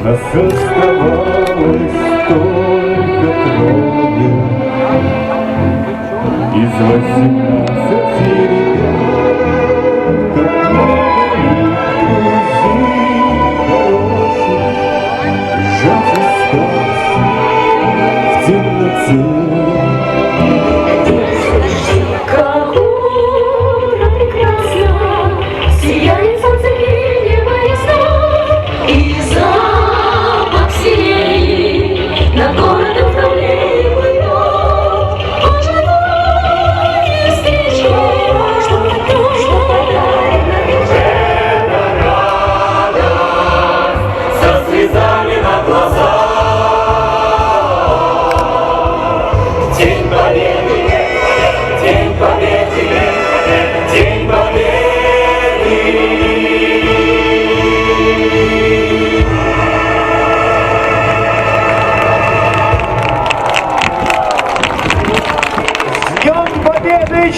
Нас оставалось только трое из 18 ребят, как много их друзей хороших. Жить остался в темноте.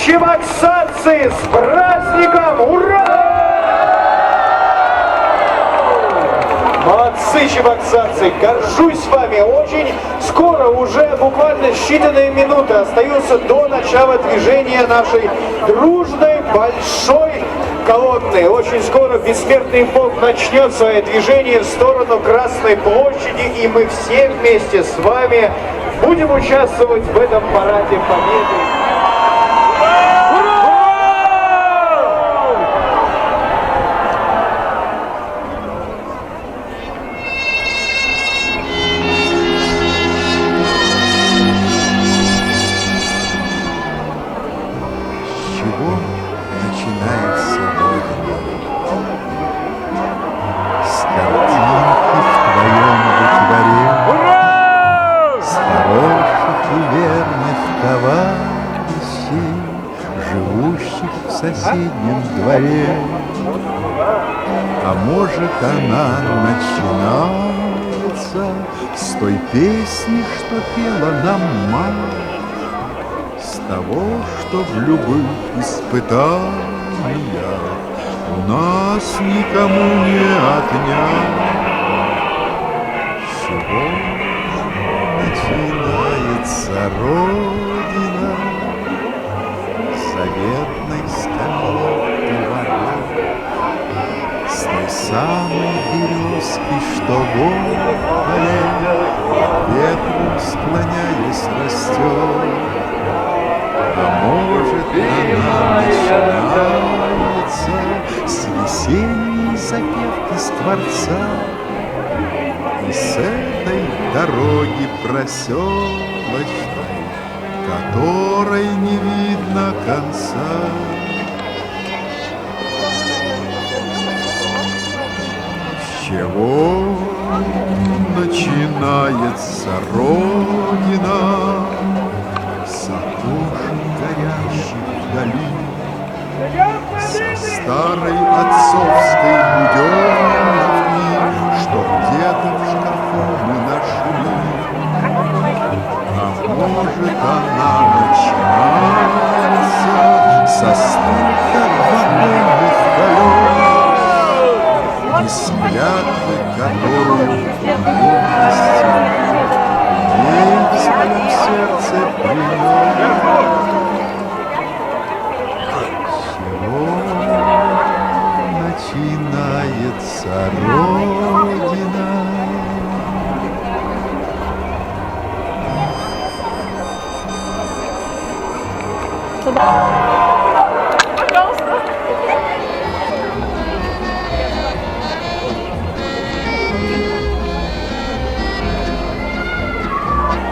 Чебоксарцы, с праздником! Ура! Молодцы, чебоксарцы! Горжусь вами! Очень скоро, уже буквально считанные минуты остаются до начала движения нашей дружной большой колонны. Очень скоро бессмертный полк начнет свое движение в сторону Красной площади, и мы все вместе с вами будем участвовать в этом параде победы. Живущих в соседнем дворе. А может, она начинается с той песни, что пела нам мать, с того, что в любых испытаниях у нас никому не отнять. С чего начинается Родина? Заветной скамьи ворот, с той самой березки, что в поле ветру склоняясь растет. А может, она начинается с весенней запевки скворца, и с этой дороги проселочной, которой не видно конца. С чего начинается Родина? С окошек горящих вдали, со старой отцовской буденовки, что где-то в шкафу мы нашли. А может, она начинается со стука вагонных колес, из клятвы, которую юности ей в своем сердце принес. С чего начинается Родина? Пожалуйста.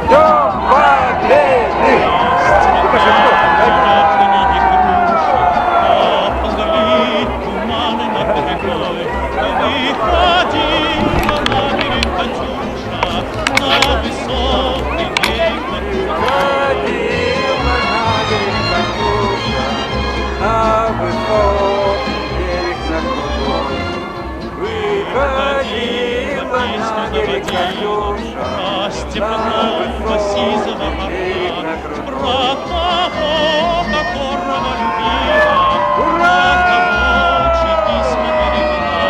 Днем Победы! Степного сизого орла, брат того, которого любила, брат того, чьи письма перевела.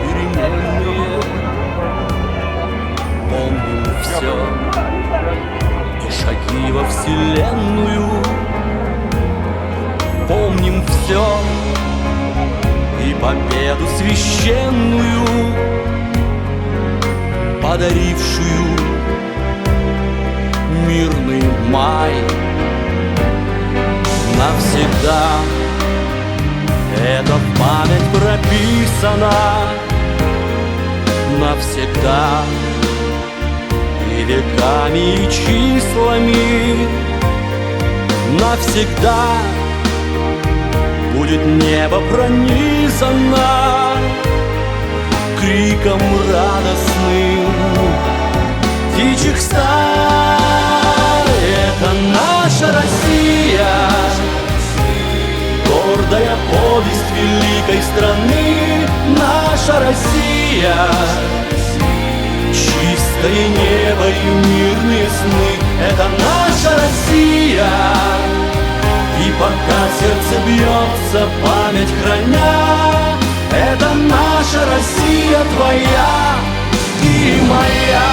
переменные, помним все, и шаги во вселенную, помним все, и победу священную, подарившую мирный май. Навсегда это в память прописано, навсегда и веками, и числами. Навсегда будет небо пронизано криком радостным птичьих стай. Это наша Россия, гордая повесть великой страны. Наша Россия, чистое небо и мирные сны. Это наша Россия, и пока сердце бьется, память храня, это наша Россия, твоя и моя.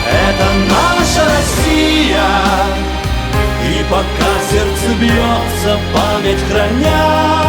Это наша Россия, и пока сердце бьется, память храня,